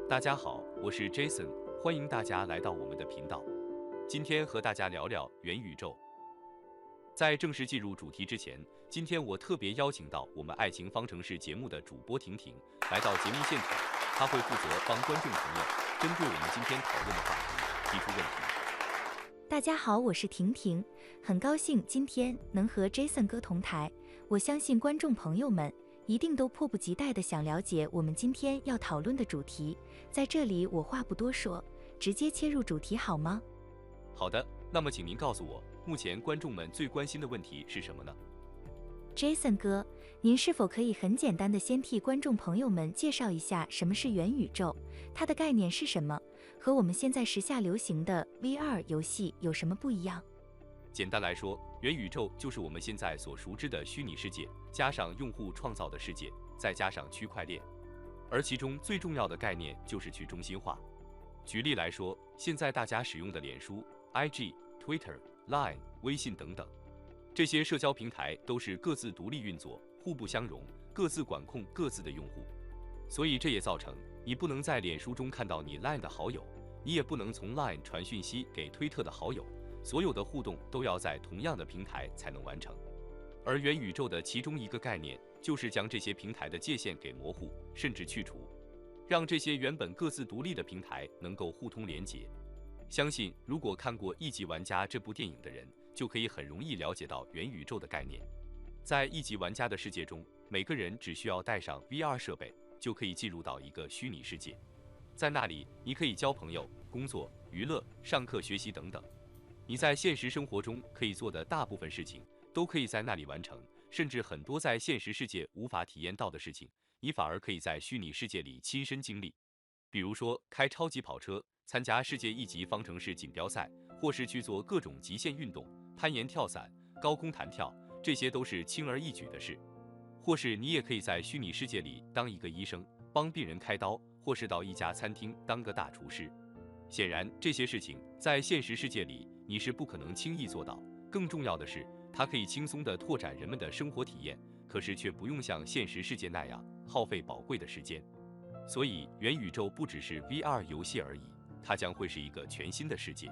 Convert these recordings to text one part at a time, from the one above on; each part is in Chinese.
大家好，我是 Jason，欢迎大家来到我们的频道。今天和大家聊聊元宇宙。在正式进入主题之前，今天我特别邀请到我们爱情方程式节目的主播婷婷来到节目现场，她会负责帮观众朋友针对我们今天讨论的话题提出问题。大家好，我是婷婷，很高兴今天能和 Jason 哥同台。我相信观众朋友们一定都迫不及待地想了解我们今天要讨论的主题。在这里我话不多说，直接切入主题好吗？好的，那么请您告诉我，目前观众们最关心的问题是什么呢？ Jason 哥，您是否可以很简单的先替观众朋友们介绍一下什么是元宇宙，它的概念是什么，和我们现在时下流行的 VR 游戏有什么不一样？简单来说，元宇宙就是我们现在所熟知的虚拟世界，加上用户创造的世界，再加上区块链，而其中最重要的概念就是去中心化。举例来说，现在大家使用的脸书、IG、Twitter、Line、微信等等，这些社交平台都是各自独立运作，互不相容，各自管控各自的用户。所以这也造成你不能在脸书中看到你 Line 的好友，你也不能从 Line 传讯息给推特的好友，所有的互动都要在同样的平台才能完成。而元宇宙的其中一个概念就是将这些平台的界限给模糊，甚至去除，让这些原本各自独立的平台能够互通连结。相信如果看过《一级玩家》这部电影的人，就可以很容易了解到元宇宙的概念。在一级玩家的世界中，每个人只需要带上 VR 设备，就可以进入到一个虚拟世界。在那里，你可以交朋友、工作、娱乐、上课、学习等等。你在现实生活中可以做的大部分事情，都可以在那里完成，甚至很多在现实世界无法体验到的事情，你反而可以在虚拟世界里亲身经历。比如说开超级跑车，参加世界一级方程式锦标赛，或是去做各种极限运动，攀岩、跳伞、高空弹跳，这些都是轻而易举的事。或是你也可以在虚拟世界里当一个医生，帮病人开刀，或是到一家餐厅当个大厨师。显然，这些事情在现实世界里你是不可能轻易做到。更重要的是，它可以轻松地拓展人们的生活体验，可是却不用像现实世界那样耗费宝贵的时间。所以，元宇宙不只是 VR 游戏而已，它将会是一个全新的世界。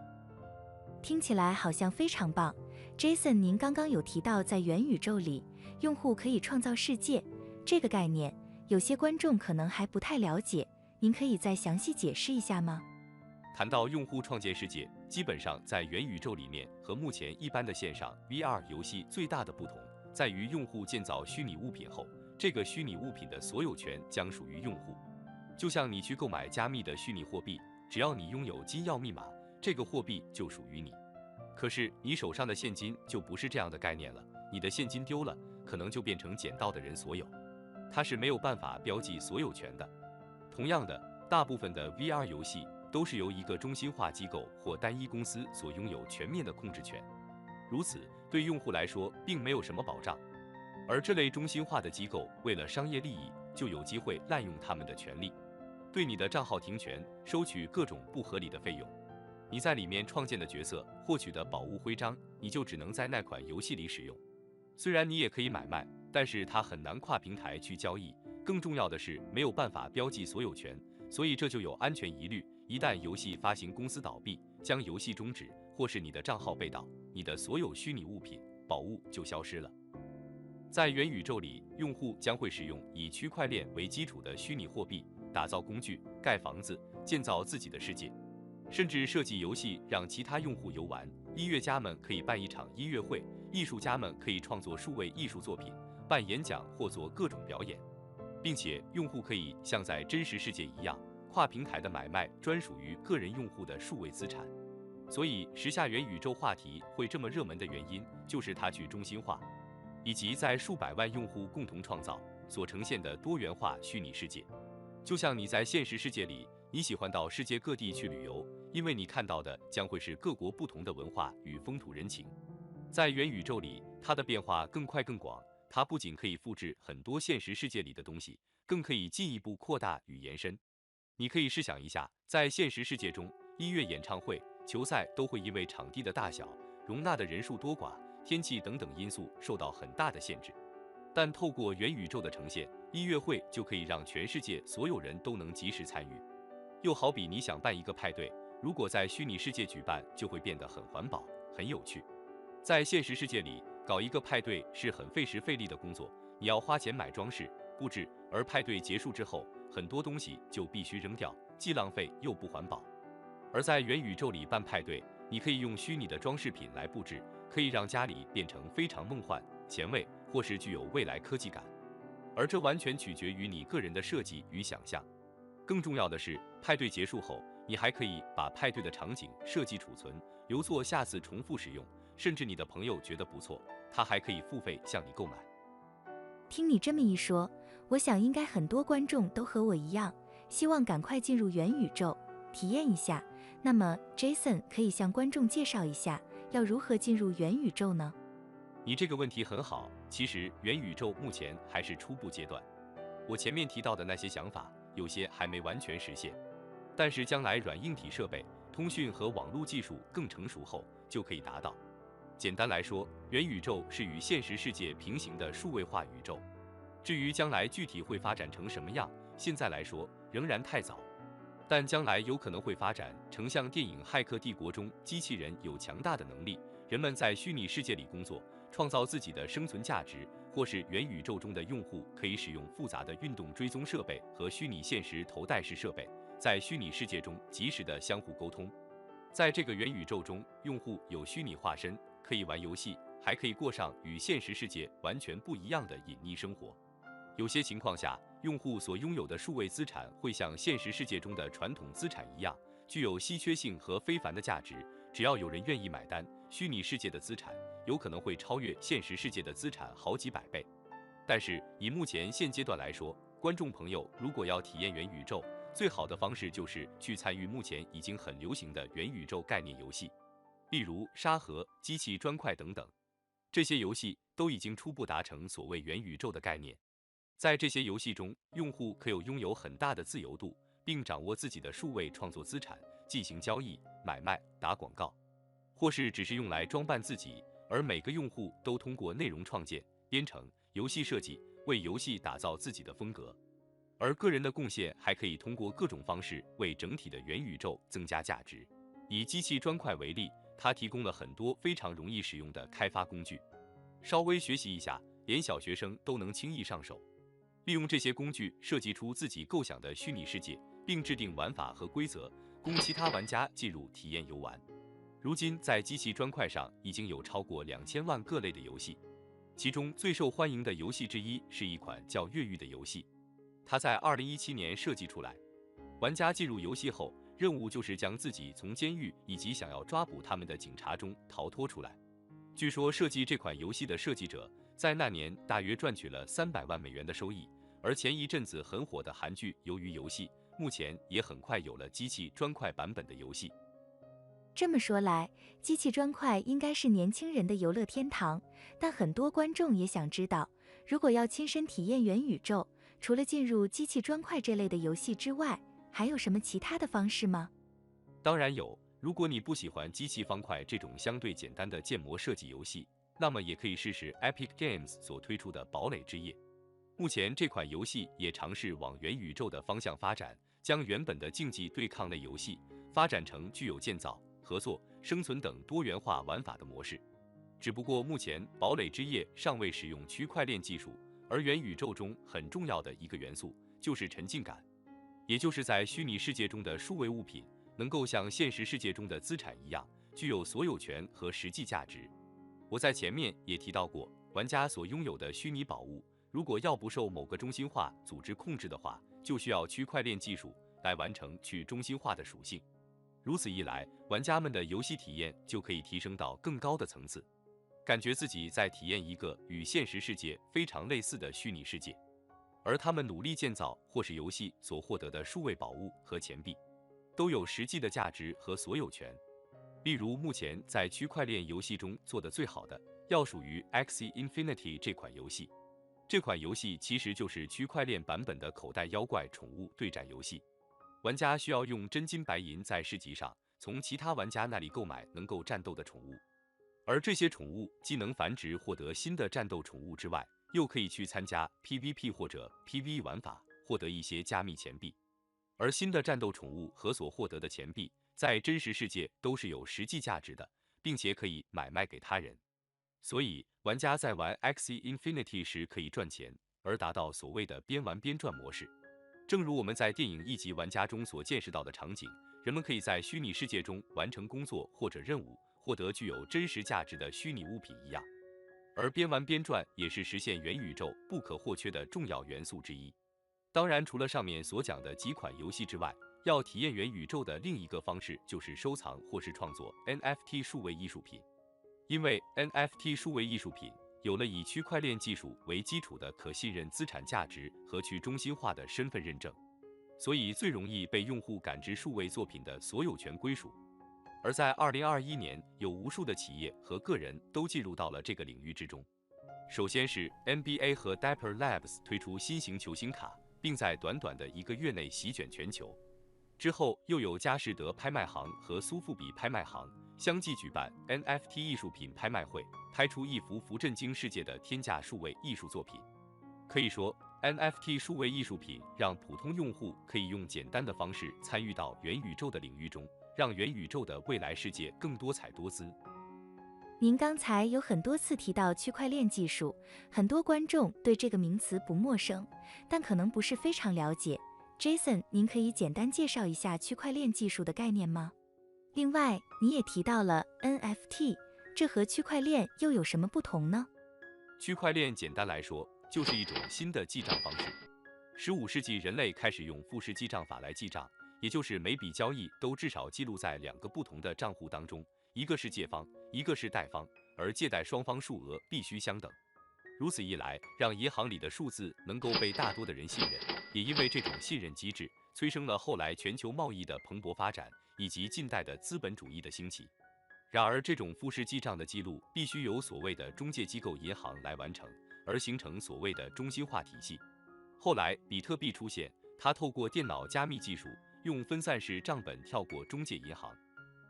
听起来好像非常棒。Jason，您刚刚有提到在元宇宙里，用户可以创造世界，这个概念，有些观众可能还不太了解，您可以再详细解释一下吗？谈到用户创建世界，基本上在元宇宙里面和目前一般的线上 VR 游戏最大的不同，在于用户建造虚拟物品后，这个虚拟物品的所有权将属于用户。就像你去购买加密的虚拟货币，只要你拥有金钥密码，这个货币就属于你。可是你手上的现金就不是这样的概念了，你的现金丢了，可能就变成捡到的人所有，它是没有办法标记所有权的。同样的，大部分的 VR 游戏都是由一个中心化机构或单一公司所拥有全面的控制权，如此对用户来说并没有什么保障。而这类中心化的机构为了商业利益，就有机会滥用他们的权利，对你的账号停权，收取各种不合理的费用。你在里面创建的角色获取的宝物徽章，你就只能在那款游戏里使用。虽然你也可以买卖，但是它很难跨平台去交易。更重要的是，没有办法标记所有权，所以这就有安全疑虑。一旦游戏发行公司倒闭，将游戏终止，或是你的账号被盗，你的所有虚拟物品、宝物就消失了。在元宇宙里，用户将会使用以区块链为基础的虚拟货币，打造工具、盖房子、建造自己的世界，甚至设计游戏让其他用户游玩。音乐家们可以办一场音乐会，艺术家们可以创作数位艺术作品，办演讲或做各种表演，并且用户可以像在真实世界一样，跨平台的买卖专属于个人用户的数位资产。所以，时下元宇宙话题会这么热门的原因，就是它去中心化，以及在数百万用户共同创造所呈现的多元化虚拟世界。就像你在现实世界里，你喜欢到世界各地去旅游，因为你看到的将会是各国不同的文化与风土人情。在元宇宙里，它的变化更快更广，它不仅可以复制很多现实世界里的东西，更可以进一步扩大与延伸。你可以试想一下，在现实世界中，音乐演唱会、球赛都会因为场地的大小、容纳的人数多寡、天气等等因素受到很大的限制。但透过元宇宙的呈现，音乐会就可以让全世界所有人都能及时参与。又好比你想办一个派对，如果在虚拟世界举办，就会变得很环保、很有趣。在现实世界里，搞一个派对是很费时费力的工作，你要花钱买装饰、布置，而派对结束之后，很多东西就必须扔掉，既浪费又不环保。而在元宇宙里办派对，你可以用虚拟的装饰品来布置，可以让家里变成非常梦幻、前卫，或是具有未来科技感。而这完全取决于你个人的设计与想象。更重要的是，派对结束后，你还可以把派对的场景设计储存，留作下次重复使用，甚至你的朋友觉得不错，他还可以付费向你购买。听你这么一说，我想应该很多观众都和我一样，希望赶快进入元宇宙，体验一下。那么 Jason 可以向观众介绍一下，要如何进入元宇宙呢？你这个问题很好，其实元宇宙目前还是初步阶段。我前面提到的那些想法，有些还没完全实现，但是将来软硬体设备、通讯和网络技术更成熟后，就可以达到。简单来说，元宇宙是与现实世界平行的数位化宇宙。至于将来具体会发展成什么样，现在来说仍然太早。但将来有可能会发展成像电影《骇客帝国》中机器人有强大的能力，人们在虚拟世界里工作，创造自己的生存价值，或是元宇宙中的用户可以使用复杂的运动追踪设备和虚拟现实头戴式设备，在虚拟世界中及时的相互沟通。在这个元宇宙中，用户有虚拟化身，可以玩游戏，还可以过上与现实世界完全不一样的隐匿生活。有些情况下，用户所拥有的数位资产会像现实世界中的传统资产一样，具有稀缺性和非凡的价值。只要有人愿意买单，虚拟世界的资产有可能会超越现实世界的资产好几百倍。但是以目前现阶段来说，观众朋友如果要体验元宇宙，最好的方式就是去参与目前已经很流行的元宇宙概念游戏，例如沙盒、机器砖块等等。这些游戏都已经初步达成所谓元宇宙的概念。在这些游戏中，用户可以拥有很大的自由度，并掌握自己的数位创作资产，进行交易、买卖、打广告，或是只是用来装扮自己。而每个用户都通过内容创建、编程、游戏设计，为游戏打造自己的风格。而个人的贡献还可以通过各种方式为整体的元宇宙增加价值。以机器砖块为例，它提供了很多非常容易使用的开发工具，稍微学习一下，连小学生都能轻易上手。利用这些工具设计出自己构想的虚拟世界，并制定玩法和规则，供其他玩家进入体验游玩。如今，在机器砖块上已经有超过2000万各类的游戏，其中最受欢迎的游戏之一是一款叫《越狱》的游戏。它在2017年设计出来，玩家进入游戏后，任务就是将自己从监狱以及想要抓捕他们的警察中逃脱出来。据说设计这款游戏的设计者在那年大约赚取了300万美元的收益，而前一阵子很火的韩剧《鱿鱼游戏》目前也很快有了机器砖块版本的游戏。这么说来，机器砖块应该是年轻人的游乐天堂，但很多观众也想知道，如果要亲身体验元宇宙，除了进入机器砖块这类的游戏之外，还有什么其他的方式吗？当然有，如果你不喜欢机器方块这种相对简单的建模设计游戏，那么也可以试试 Epic Games 所推出的堡垒之夜。目前这款游戏也尝试往元宇宙的方向发展，将原本的竞技对抗类游戏发展成具有建造、合作、生存等多元化玩法的模式。只不过目前堡垒之夜尚未使用区块链技术，而元宇宙中很重要的一个元素就是沉浸感，也就是在虚拟世界中的数位物品能够像现实世界中的资产一样，具有所有权和实际价值。我在前面也提到过，玩家所拥有的虚拟宝物，如果要不受某个中心化组织控制的话，就需要区块链技术来完成去中心化的属性。如此一来，玩家们的游戏体验就可以提升到更高的层次，感觉自己在体验一个与现实世界非常类似的虚拟世界。而他们努力建造或是游戏所获得的数位宝物和钱币，都有实际的价值和所有权。例如，目前在区块链游戏中做得最好的，要属于 Axie Infinity 这款游戏。这款游戏其实就是区块链版本的口袋妖怪宠物对战游戏。玩家需要用真金白银在市集上从其他玩家那里购买能够战斗的宠物，而这些宠物既能繁殖获得新的战斗宠物之外，又可以去参加 PVP 或者 PVE 玩法，获得一些加密钱币。而新的战斗宠物和所获得的钱币，在真实世界都是有实际价值的，并且可以买卖给他人。所以，玩家在玩 Axie Infinity 时可以赚钱，而达到所谓的边玩边赚模式。正如我们在电影一级玩家中所见识到的场景，人们可以在虚拟世界中完成工作或者任务，获得具有真实价值的虚拟物品一样。而边玩边赚也是实现元宇宙不可或缺的重要元素之一。当然，除了上面所讲的几款游戏之外，要体验元宇宙的另一个方式就是收藏或是创作 NFT 数位艺术品。因为 NFT 数位艺术品有了以区块链技术为基础的可信任资产价值和去中心化的身份认证，所以最容易被用户感知数位作品的所有权归属。而在2021年，有无数的企业和个人都进入到了这个领域之中。首先是 NBA 和 Dapper Labs 推出新型球星卡，并在短短的1个月内席卷全球。之后又有佳士得拍卖行和苏富比拍卖行相继举办 NFT 艺术品拍卖会，拍出一幅幅震惊世界的天价数位艺术作品。可以说 NFT 数位艺术品让普通用户可以用简单的方式参与到元宇宙的领域中，让元宇宙的未来世界更多彩多姿。您刚才有很多次提到区块链技术，很多观众对这个名词不陌生，但可能不是非常了解。Jason， 您可以简单介绍一下区块链技术的概念吗？另外，你也提到了 NFT， 这和区块链又有什么不同呢？区块链简单来说，就是一种新的记账方式。15世纪，人类开始用复式记账法来记账，也就是每笔交易都至少记录在2个不同的账户当中，一个是借方，一个是贷方，而借贷双方数额必须相等。如此一来，让银行里的数字能够被大多的人信任，也因为这种信任机制，催生了后来全球贸易的蓬勃发展，以及近代的资本主义的兴起。然而，这种复式记账的记录必须由所谓的中介机构银行来完成，而形成所谓的中心化体系。后来，比特币出现，它透过电脑加密技术，用分散式账本跳过中介银行，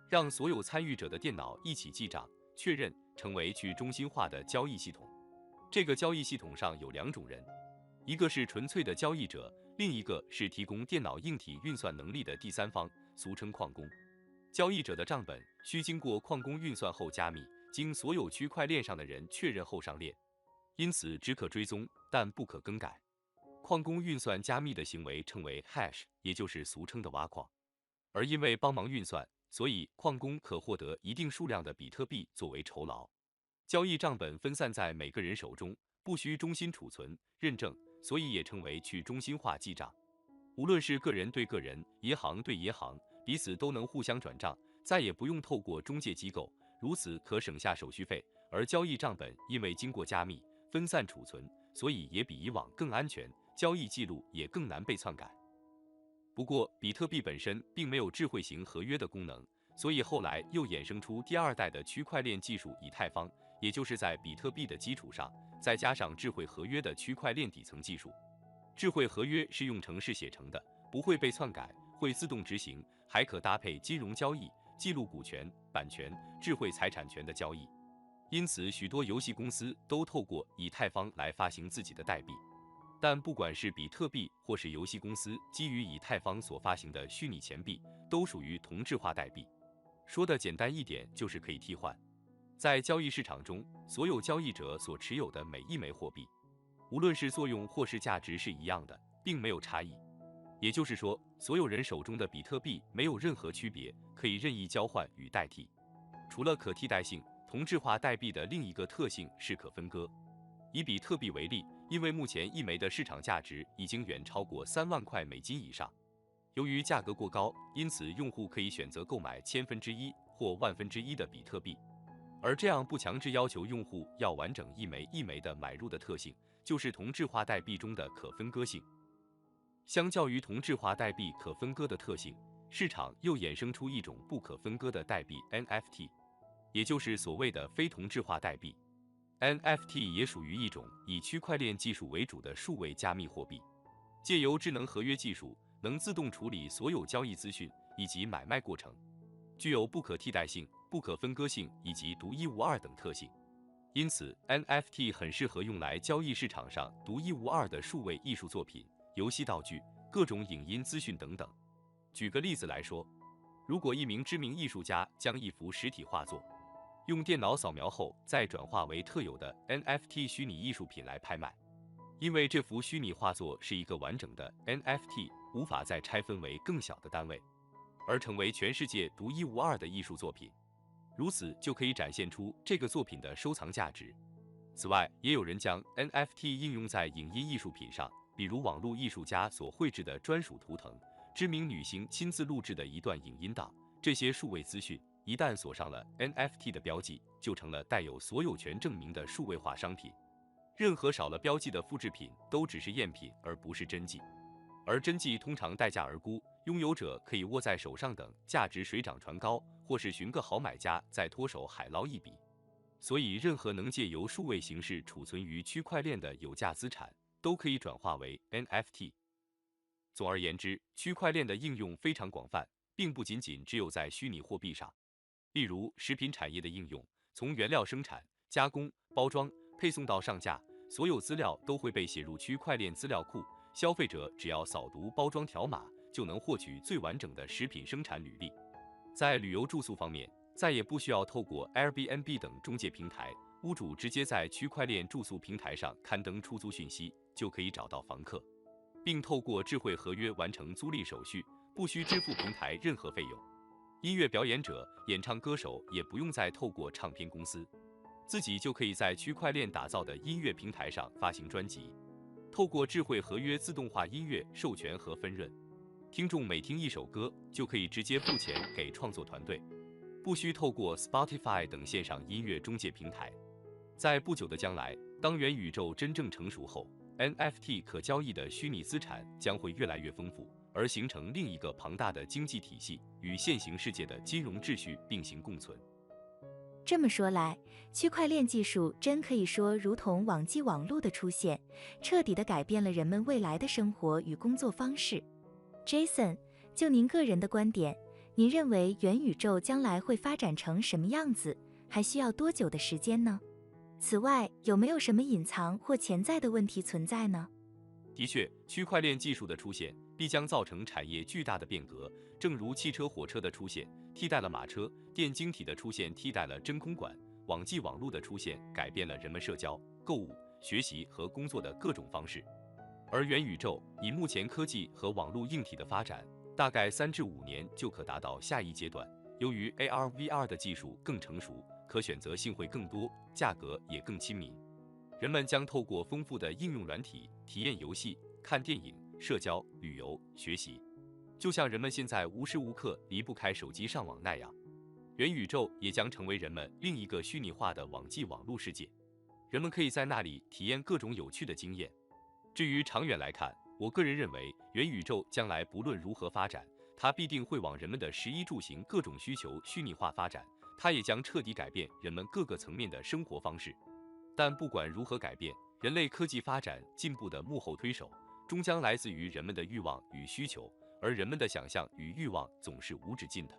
让所有参与者的电脑一起记账、确认，成为去中心化的交易系统。这个交易系统上有2种人，一个是纯粹的交易者，另一个是提供电脑硬体运算能力的第三方，俗称矿工。交易者的账本需经过矿工运算后加密，经所有区块链上的人确认后上链，因此只可追踪，但不可更改。矿工运算加密的行为称为 hash， 也就是俗称的挖矿。而因为帮忙运算，所以矿工可获得一定数量的比特币作为酬劳。交易账本分散在每个人手中，不需中心储存、认证，所以也称为去中心化记账。无论是个人对个人、银行对银行，彼此都能互相转账，再也不用透过中介机构，如此可省下手续费。而交易账本因为经过加密、分散储存，所以也比以往更安全，交易记录也更难被篡改。不过，比特币本身并没有智慧型合约的功能，所以后来又衍生出第2代的区块链技术以太坊，也就是在比特币的基础上，再加上智慧合约的区块链底层技术。智慧合约是用程式写成的，不会被篡改，会自动执行，还可搭配金融交易，记录股权、版权、智慧财产权的交易。因此，许多游戏公司都透过以太坊来发行自己的代币。但不管是比特币或是游戏公司基于以太坊所发行的虚拟钱币，都属于同质化代币。说的简单一点，就是可以替换。在交易市场中，所有交易者所持有的每一枚货币，无论是作用或是价值是一样的，并没有差异。也就是说，所有人手中的比特币没有任何区别，可以任意交换与代替。除了可替代性，同质化代币的另一个特性是可分割。以比特币为例，因为目前一枚的市场价值已经远超过3万块美金以上，由于价格过高，因此用户可以选择购买1/1000或1/1000的比特币。而这样不强制要求用户要完整一枚一枚的买入的特性，就是同质化代币中的可分割性。相较于同质化代币可分割的特性，市场又衍生出一种不可分割的代币 NFT， 也就是所谓的非同质化代币。NFT 也属于一种以区块链技术为主的数位加密货币，借由智能合约技术，能自动处理所有交易资讯以及买卖过程，具有不可替代性、不可分割性以及独一无二等特性。因此 NFT 很适合用来交易市场上独一无二的数位艺术作品、游戏道具、各种影音资讯等等。举个例子来说，如果一名知名艺术家将一幅实体画作用电脑扫描后再转化为特有的 NFT 虚拟艺术品来拍卖，因为这幅虚拟画作是一个完整的 NFT， 无法再拆分为更小的单位，而成为全世界独一无二的艺术作品，如此就可以展现出这个作品的收藏价值。此外，也有人将 NFT 应用在影音艺术品上，比如网络艺术家所绘制的专属图腾，知名女星亲自录制的一段影音档，这些数位资讯一旦锁上了 NFT 的标记，就成了带有所有权证明的数位化商品。任何少了标记的复制品都只是赝品，而不是真迹。而真迹通常待价而沽，拥有者可以握在手上等，价值水涨船高，或是寻个好买家再脱手海捞一笔。所以，任何能借由数位形式储存于区块链的有价资产，都可以转化为 NFT。总而言之，区块链的应用非常广泛，并不仅仅只有在虚拟货币上。例如，食品产业的应用，从原料生产、加工、包装、配送到上架，所有资料都会被写入区块链资料库。消费者只要扫读包装条码，就能获取最完整的食品生产履历。在旅游住宿方面，再也不需要透过 Airbnb 等中介平台，屋主直接在区块链住宿平台上刊登出租讯息，就可以找到房客，并透过智慧合约完成租赁手续，不需支付平台任何费用。音乐表演者、演唱歌手也不用再透过唱片公司，自己就可以在区块链打造的音乐平台上发行专辑。透过智慧合约自动化音乐授权和分润，听众每听一首歌就可以直接付钱给创作团队，不需透过 Spotify 等线上音乐中介平台。在不久的将来，当元宇宙真正成熟后， NFT 可交易的虚拟资产将会越来越丰富，而形成另一个庞大的经济体系，与现行世界的金融秩序并行共存。这么说来，区块链技术真可以说如同网际网路的出现，彻底地改变了人们未来的生活与工作方式。Jason， 就您个人的观点，您认为元宇宙将来会发展成什么样子？还需要多久的时间呢？此外，有没有什么隐藏或潜在的问题存在呢？的确，区块链技术的出现必将造成产业巨大的变革，正如汽车、火车的出现替代了马车，电晶体的出现替代了真空管，网际网路的出现改变了人们社交、购物、学习和工作的各种方式。而元宇宙以目前科技和网络硬体的发展，大概3至5年就可达到下一阶段。由于 AR、VR 的技术更成熟，可选择性会更多，价格也更亲民。人们将透过丰富的应用软体体验游戏、看电影、社交、旅游、学习，就像人们现在无时无刻离不开手机上网那样。元宇宙也将成为人们另一个虚拟化的网际网络世界，人们可以在那里体验各种有趣的经验。至于长远来看，我个人认为元宇宙将来不论如何发展，它必定会往人们的食衣住行各种需求虚拟化发展，它也将彻底改变人们各个层面的生活方式。但不管如何改变，人类科技发展进步的幕后推手，终将来自于人们的欲望与需求，而人们的想象与欲望总是无止境的。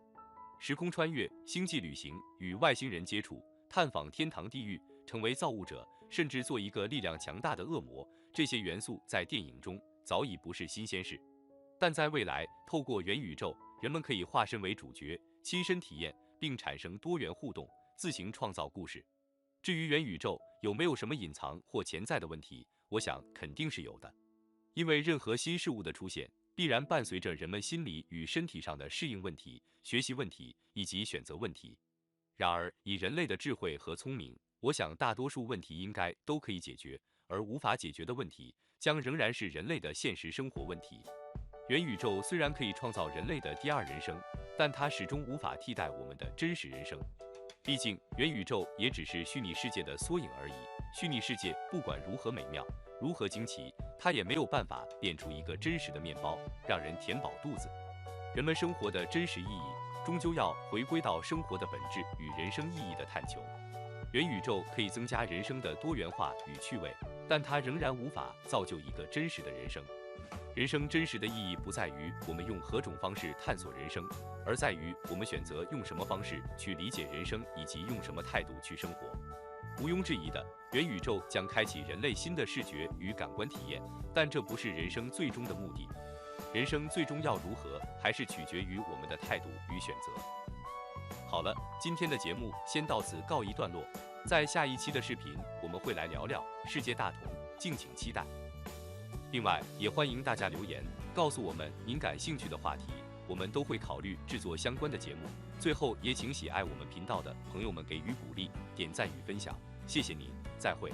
时空穿越、星际旅行、与外星人接触、探访天堂地狱、成为造物者，甚至做一个力量强大的恶魔，这些元素在电影中早已不是新鲜事。但在未来，透过元宇宙，人们可以化身为主角，亲身体验并产生多元互动，自行创造故事。至于元宇宙有没有什么隐藏或潜在的问题，我想肯定是有的。因为任何新事物的出现，必然伴随着人们心理与身体上的适应问题、学习问题以及选择问题。然而，以人类的智慧和聪明，我想大多数问题应该都可以解决，而无法解决的问题，将仍然是人类的现实生活问题。元宇宙虽然可以创造人类的第二人生，但它始终无法替代我们的真实人生。毕竟，元宇宙也只是虚拟世界的缩影而已。虚拟世界不管如何美妙，如何惊奇，它也没有办法变出一个真实的面包，让人填饱肚子。人们生活的真实意义，终究要回归到生活的本质与人生意义的探求。元宇宙可以增加人生的多元化与趣味，但它仍然无法造就一个真实的人生。人生真实的意义不在于我们用何种方式探索人生，而在于我们选择用什么方式去理解人生，以及用什么态度去生活。毋庸置疑的，元宇宙将开启人类新的视觉与感官体验，但这不是人生最终的目的。人生最终要如何，还是取决于我们的态度与选择。好了，今天的节目先到此告一段落，在下一期的视频我们会来聊聊世界大同，敬请期待。另外，也欢迎大家留言，告诉我们您感兴趣的话题，我们都会考虑制作相关的节目。最后，也请喜爱我们频道的朋友们给予鼓励、点赞与分享，谢谢您，再会。